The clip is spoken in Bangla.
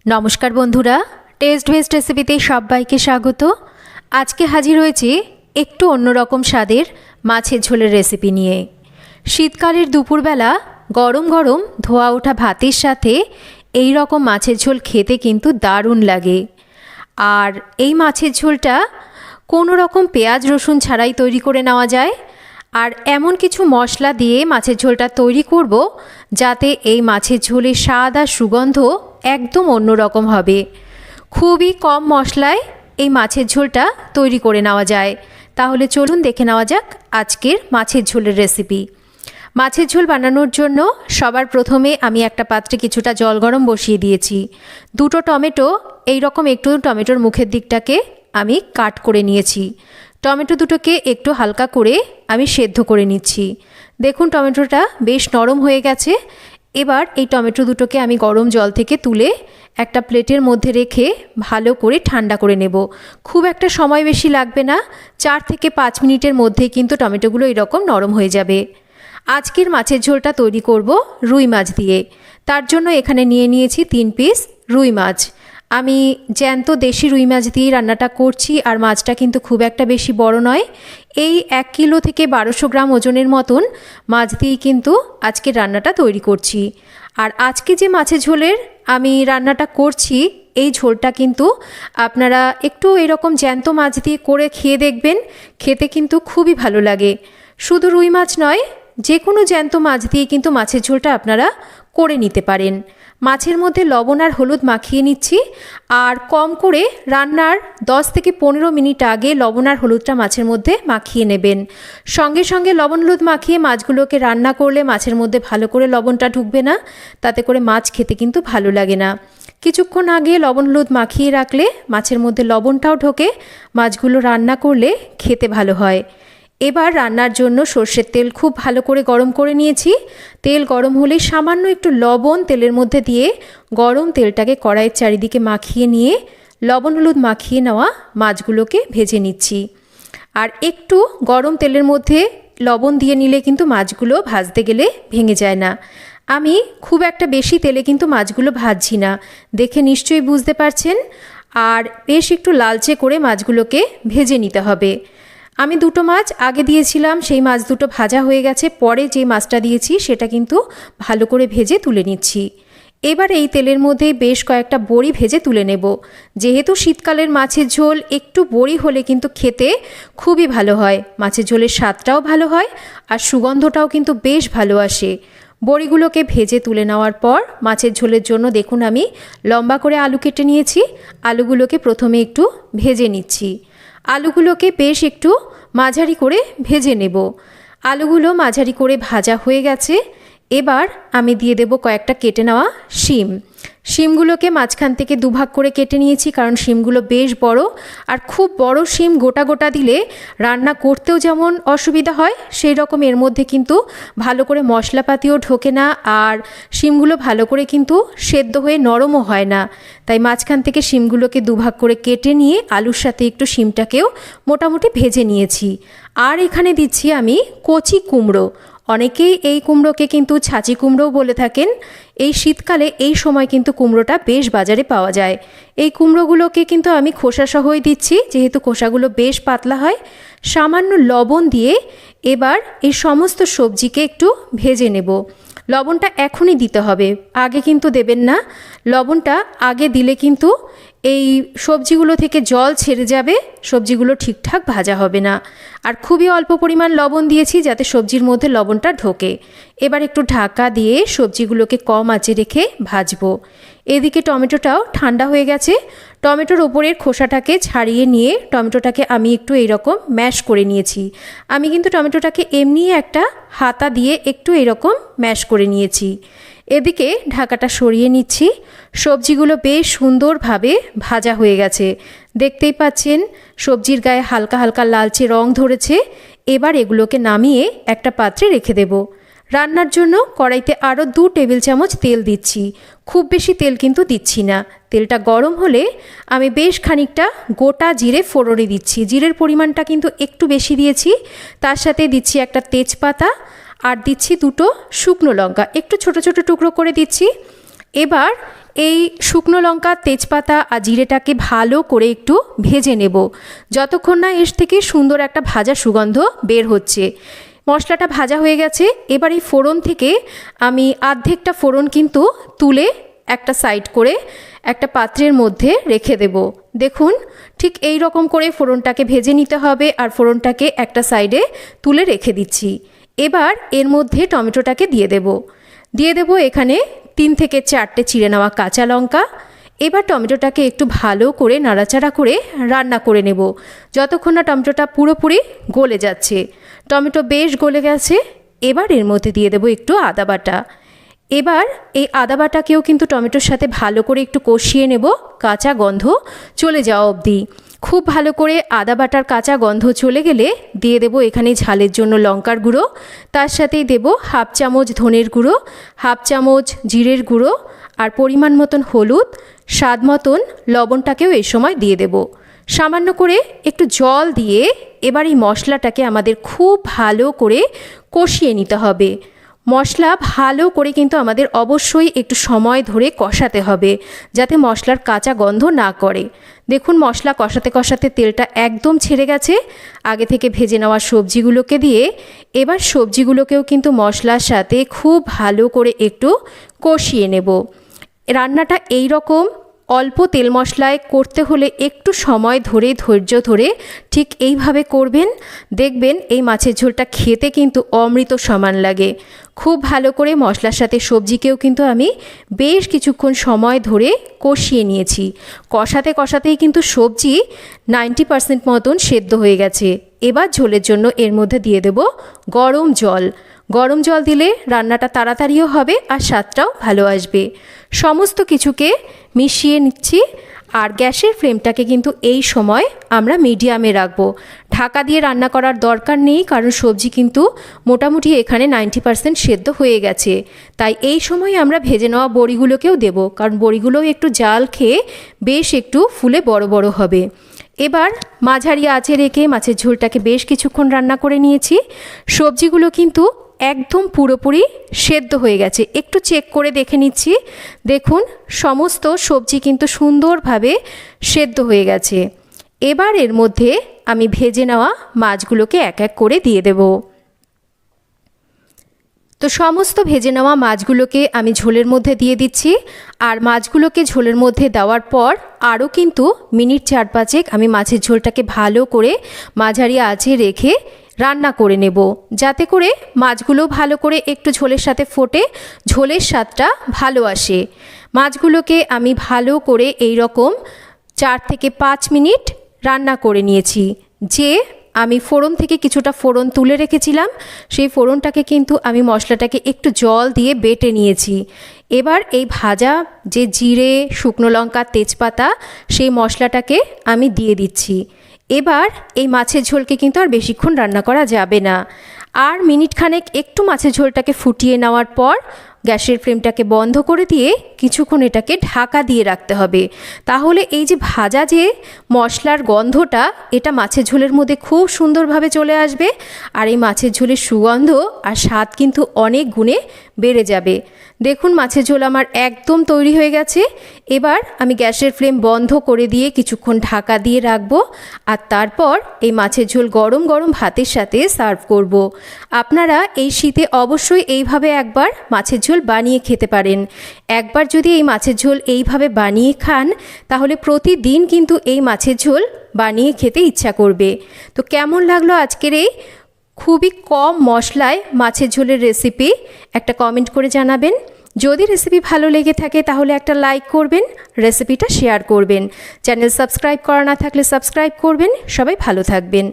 নমস্কার বন্ধুরা, টেস্ট ভেস্ট রেসিপিতে সবাইকে স্বাগত। আজকে হাজির হয়েছি একটু অন্যরকম স্বাদের মাছের ঝোলের রেসিপি নিয়ে। শীতকালের দুপুরবেলা গরম গরম ধোয়া ওঠা ভাতের সাথে এই রকম মাছের ঝোল খেতে কিন্তু দারুণ লাগে। আর এই মাছের ঝোলটা কোনো রকম পেঁয়াজ রসুন ছাড়াই তৈরি করে নেওয়া যায়। আর এমন কিছু মশলা দিয়ে মাছের ঝোলটা তৈরি করব যাতে এই মাছের ঝোলের স্বাদ আর সুগন্ধ একদম অন্যরকম হবে। খুবই কম মশলায় এই মাছের ঝোলটা তৈরি করে নেওয়া যায়। তাহলে চলুন দেখে নেওয়া যাক আজকের মাছের ঝোলের রেসিপি। মাছের ঝোল বানানোর জন্য সবার প্রথমে আমি একটা পাত্রে কিছুটা জল গরম বসিয়ে দিয়েছি। দুটো টমেটো, এই রকম একটু টমেটোর মুখের দিকটাকে আমি কাট করে নিয়েছি। টমেটো দুটোকে একটু হালকা করে আমি সেদ্ধ করে নিচ্ছি। দেখুন টমেটোটা বেশ নরম হয়ে গেছে। এবার এই টমেটো দুটোকে আমি গরম জল থেকে তুলে একটা প্লেটের মধ্যে রেখে ভালো করে ঠান্ডা করে নেব। খুব একটা সময় বেশি লাগবে না, 4 থেকে 5 মিনিটের মধ্যেই কিন্তু টমেটোগুলো এরকম নরম হয়ে যাবে। আজকের মাছের ঝোলটা তৈরি করব রুই মাছ দিয়ে। তার জন্য এখানে নিয়ে নিয়েছি 3 পিস রুই মাছ। আমি জ্যান্ত দেশি রুই মাছ দিয়ে রান্নাটা করছি। আর মাছটা কিন্তু খুব একটা বেশি বড় নয়, এই 1 কিলো থেকে 1200 গ্রাম ওজনের মতন মাছ দিয়েই কিন্তু আজকে রান্নাটা তৈরি করছি। আর আজকে যে মাছের ঝোলের আমি রান্নাটা করছি, এই ঝোলটা কিন্তু আপনারা একটু এরকম জ্যান্ত মাছ দিয়ে করে খেয়ে দেখবেন, খেতে কিন্তু খুবই ভালো লাগে। শুধু রুই মাছ নয়, যে কোনো জ্যান্ত মাছ দিয়ে কিন্তু মাছের ঝোলটা আপনারা করে নিতে পারেন। মাছের মধ্যে লবণ আর হলুদ মাখিয়ে নিচ্ছি। আর কম করে রান্নার 10 থেকে 15 মিনিট আগে লবণ আর হলুদটা মাছের মধ্যে মাখিয়ে নেবেন। সঙ্গে সঙ্গে লবণ হলুদ মাখিয়ে মাছগুলোকে রান্না করলে মাছের মধ্যে ভালো করে লবণটা ঢুকবে না, তাতে করে মাছ খেতে কিন্তু ভালো লাগে না। কিছুক্ষণ আগে লবণ হলুদ মাখিয়ে রাখলে মাছের মধ্যে লবণটাও ঢোকে, মাছগুলো রান্না করলে খেতে ভালো হয়। এবার রান্নার জন্য সর্ষের তেল খুব ভালো করে গরম করে নিয়েছি। তেল গরম হলে সামান্য একটু লবণ তেলের মধ্যে দিয়ে গরম তেলটাকে কড়াইয়ের চারিদিকে মাখিয়ে নিয়ে লবণ হলুদ মাখিয়ে নেওয়া মাছগুলোকে ভেজে নিচ্ছি। আর একটু গরম তেলের মধ্যে লবণ দিয়ে নিলে কিন্তু মাছগুলো ভাজতে গেলে ভেঙে যায় না। আমি খুব একটা বেশি তেলে কিন্তু মাছগুলো ভাজছি না, দেখে নিশ্চয়ই বুঝতে পারছেন। আর বেশ একটু লালচে করে মাছগুলোকে ভেজে নিতে হবে। আমি দুটো মাছ আগে দিয়েছিলাম, সেই মাছ দুটো ভাজা হয়ে গেছে। পরে যে মাছটা দিয়েছি সেটা কিন্তু ভালো করে ভেজে তুলে নিচ্ছি। এবার এই তেলের মধ্যে বেশ কয়েকটা বড়ি ভেজে তুলে নেব। যেহেতু শীতকালের মাছের ঝোল, একটু বড়ি হলে কিন্তু খেতে খুবই ভালো হয়। মাছের ঝোলের স্বাদটাও ভালো হয় আর সুগন্ধটাও কিন্তু বেশ ভালো আসে। বড়িগুলোকে ভেজে তুলে নেওয়ার পর মাছের ঝোলের জন্য দেখুন আমি লম্বা করে আলু কেটে নিয়েছি। আলুগুলোকে প্রথমে একটু ভেজে নিচ্ছি। আলুগুলোকে বেশ একটু মাঝারি করে ভেজে নেব। আলুগুলো মাঝারি করে ভাজা হয়ে গেছে। এবার আমি দিয়ে দেব কয়েকটা কেটে নেওয়া শিম। শিমগুলোকে মাঝখান থেকে দুভাগ করে কেটে নিয়েছি, কারণ শিমগুলো বেশ বড়। আর খুব বড় শিম গোটা গোটা দিলে রান্না করতেও যেমন অসুবিধা হয়, সেই রকম এর মধ্যে কিন্তু ভালো করে মশলাপাতিও ঢোকে না। আর শিমগুলো ভালো করে কিন্তু সেদ্ধ হয়ে নরমও হয় না। তাই মাঝখান থেকে শিমগুলোকে দুভাগ করে কেটে নিয়ে আলুর সাথে একটু শিমটাকেও মোটামুটি ভেজে নিয়েছি। আর এখানে দিচ্ছি আমি কচি কুমড়ো। অনেকেই এই কুমড়োকে কিন্তু ছাঁচি কুমড়োও বলে থাকেন। এই শীতকালে এই সময় কিন্তু কুমড়োটা বেশ বাজারে পাওয়া যায়। এই কুমড়োগুলোকে কিন্তু আমি খোসাসহই দিচ্ছি, যেহেতু খোসাগুলো বেশ পাতলা হয়। সামান্য লবণ দিয়ে এবার এই সমস্ত সবজিকে একটু ভেজে নেব। লবণটা এখনই দিতে হবে, আগে কিন্তু দেবেন না। লবণটা আগে দিলে কিন্তু এই সবজিগুলো থেকে জল ছেড়ে যাবে, সবজিগুলো ঠিকঠাক ভাজা হবে না। আর খুবই অল্প পরিমাণ লবণ দিয়েছি যাতে সবজির মধ্যে লবণটা ঢোকে। এবার একটু ঢাকা দিয়ে সবজিগুলোকে কম আঁচে রেখে ভাজবো। এদিকে টমেটোটাও ঠান্ডা হয়ে গেছে। টমেটোর ওপরের খোসাটাকে ছাড়িয়ে নিয়ে টমেটোটাকে আমি একটু এইরকম ম্যাশ করে নিয়েছি। আমি কিন্তু টমেটোটাকে এমনি একটা হাতা দিয়ে একটু এরকম ম্যাশ করে নিয়েছি। এদিকে ঢাকাটা সরিয়ে নিচ্ছি। সবজিগুলো বেশ সুন্দরভাবে ভাজা হয়ে গেছে, দেখতেই পাচ্ছেন সবজির গায়ে হালকা হালকা লালচে রং ধরেছে। এবার এগুলোকে নামিয়ে একটা পাত্রে রেখে দেব। রান্নার জন্য কড়াইতে আরও 2 টেবিল চামচ তেল দিচ্ছি। খুব বেশি তেল কিন্তু দিচ্ছি না। তেলটা গরম হলে আমি বেশ খানিকটা গোটা জিরে ফোড়নে দিচ্ছি। জিরের পরিমাণটা কিন্তু একটু বেশি দিয়েছি। তার সাথে দিচ্ছি একটা তেজপাতা আর দিচ্ছি 2টো শুকনো লঙ্কা, একটু ছোট ছোট টুকরো করে দিচ্ছি। এবার এই শুকনো লঙ্কা, তেজপাতা আর জিরেটাকে ভালো করে একটু ভেজে নেব, যতক্ষণ না এর থেকে সুন্দর একটা ভাজা সুগন্ধ বের হচ্ছে। মশলাটা ভাজা হয়ে গেছে। এবার এই ফোড়ন থেকে আমি অর্ধেকটা ফোড়ন কিন্তু তুলে একটা সাইড করে একটা পাত্রের মধ্যে রেখে দেব। দেখুন, ঠিক এই রকম করে ফোড়নটাকে ভেজে নিতে হবে আর ফোড়নটাকে একটা সাইডে তুলে রেখে দিচ্ছি। এবার এর মধ্যে টমেটোটাকে দিয়ে দেব এখানে 3 থেকে 4টে চিড়ে নেওয়া কাঁচা লঙ্কা। এবার টমেটোটাকে একটু ভালো করে নাড়াচাড়া করে রান্না করে নেব, যতক্ষণ না টমেটোটা পুরোপুরি গলে যাচ্ছে। টমেটো বেশ গলে গেছে। এবার এর মধ্যে দিয়ে দেব একটু আদা বাটা। এবার এই আদা বাটাকেও কিন্তু টমেটোর সাথে ভালো করে একটু কষিয়ে নেব, কাঁচা গন্ধ চলে যাওয়া অবধি। খুব ভালো করে আদা বাটার কাঁচা গন্ধ চলে গেলে দিয়ে দেব এখানে ঝালের জন্য লঙ্কার গুঁড়ো, তার সাথেই দেব 1/2 চামচ ধনের গুঁড়ো, 1/2 চামচ জিরের গুঁড়ো আর পরিমাণ মতন হলুদ, স্বাদ মতন লবণটাকেও এই সময় দিয়ে দেব। সামান্য করে একটু জল দিয়ে এবার এই মশলাটাকে আমাদের খুব ভালো করে কষিয়ে নিতে হবে। মশলা ভালো করে কিন্তু আমাদের অবশ্যই একটু সময় ধরে কষাতে হবে, যাতে মশলার কাঁচা গন্ধ না করে। দেখুন, মশলা কষাতে কষাতে তেলটা একদম ছেড়ে গেছে। আগে থেকে ভেজে নেওয়া সবজিগুলোকে দিয়ে এবার সবজিগুলোকেও কিন্তু মশলার সাথে খুব ভালো করে একটু কষিয়ে নেব। রান্নাটা এই রকম অল্প তেল মশলায় করতে হলে একটু সময় ধরে, ধৈর্য ধরে ঠিক এইভাবে করবেন। দেখবেন এই মাছের ঝোলটা খেতে কিন্তু অমৃত সমান লাগে। খুব ভালো করে মশলার সাথে সবজিকেও কিন্তু আমি বেশ কিছুক্ষণ সময় ধরে কষিয়ে নিয়েছি। কষাতে কষাতেই কিন্তু সবজি 90% মতন সেদ্ধ হয়ে গেছে। এবার ঝোলের জন্য এর মধ্যে দিয়ে দেব গরম জল। গরম জল দিলে রান্নাটা তাড়াতাড়িও হবে আর স্বাদটাও ভালো আসবে। সমস্ত কিছুকে মিশিয়ে নিচ্ছি আর গ্যাসের ফ্লেমটাকে কিন্তু এই সময় আমরা মিডিয়ামে রাখবো। ঢাকা দিয়ে রান্না করার দরকার নেই, কারণ সবজি কিন্তু মোটামুটি এখানে 90% সেদ্ধ হয়ে গেছে। তাই এই সময় আমরা ভেজে নেওয়া বড়িগুলোকেও দেব, কারণ বড়িগুলোও একটু জাল খেয়ে বেশ একটু ফুলে বড় বড় হবে। এবার মাঝারি আঁচে রেখে মাছের ঝোলটাকে বেশ কিছুক্ষণ রান্না করে নিয়েছি। সবজিগুলো কিন্তু একদম পুরোপুরি সেদ্ধ হয়ে গেছে। একটু চেক করে দেখে নিচ্ছি। দেখুন, সমস্ত সবজি কিন্তু সুন্দরভাবে সেদ্ধ হয়ে গেছে। এবার এর মধ্যে আমি ভেজে নেওয়া মাছগুলোকে এক এক করে দিয়ে দেব। তো সমস্ত ভেজে নেওয়া মাছগুলোকে আমি ঝোলের মধ্যে দিয়ে দিচ্ছি। আর মাছগুলোকে ঝোলের মধ্যে দেওয়ার পর আরও কিন্তু মিনিট 4-5 আমি মাছের ঝোলটাকে ভালো করে মাঝারি আঁচে রেখে রান্না করে নেব, যাতে করে মাছগুলো ভালো করে একটু ঝোলের সাথে ফোটে, ঝোলের স্বাদটা ভালো আসে। মাছগুলোকে আমি ভালো করে এই রকম 4 থেকে 5 মিনিট রান্না করে নিয়েছি। যে আমি ফোড়ন থেকে কিছুটা ফোড়ন তুলে রেখেছিলাম, সেই ফোড়নটাকে কিন্তু আমি মশলাটাকে একটু জল দিয়ে বেটে নিয়েছি। এবার এই ভাজা যে জিরে, শুকনো লঙ্কা, তেজপাতা, সেই মশলাটাকে আমি দিয়ে দিচ্ছি। এবার এই মাছের ঝোলকে কিন্তু আর বেশিক্ষণ রান্না করা যাবে না। আর মিনিট খানেক একটু মাছের ঝোলটাকে ফুটিয়ে নেওয়ার পর গ্যাসের ফ্লেমটাকে বন্ধ করে দিয়ে কিছুক্ষণ এটাকে ঢাকা দিয়ে রাখতে হবে। তাহলে এই যে ভাজা যে মশলার গন্ধটা, এটা মাছের ঝোলের মধ্যে খুব সুন্দরভাবে চলে আসবে আর এই মাছের ঝোলের সুগন্ধ আর স্বাদ কিন্তু অনেক গুণে বেড়ে যাবে। দেখুন, মাছের ঝোল আমার একদম তৈরি হয়ে গেছে। এবার আমি গ্যাসের ফ্লেম বন্ধ করে দিয়ে কিছুক্ষণ ঢাকা দিয়ে রাখবো আর তারপর এই মাছের ঝোল গরম গরম ভাতের সাথে সার্ভ করব। আপনারা এই শীতে অবশ্যই এইভাবে একবার মাছের ঝোল বানিয়ে খেতে পারেন। একবার যদি এই মাছের ঝোল এইভাবে বানিয়ে খান, তাহলে প্রতিদিন কিন্তু এই মাছের ঝোল বানিয়ে খেতে ইচ্ছা করবে। তো কেমন লাগলো আজকের এই খুবই কম মশলায় মাছের ঝোলের রেসিপি, একটা কমেন্ট করে জানাবেন। যদি রেসিপি ভালো লেগে থাকে তাহলে একটা লাইক করবেন, রেসিপিটা শেয়ার করবেন। চ্যানেল সাবস্ক্রাইব করা না থাকলে সাবস্ক্রাইব করবেন। সবাই ভালো থাকবেন।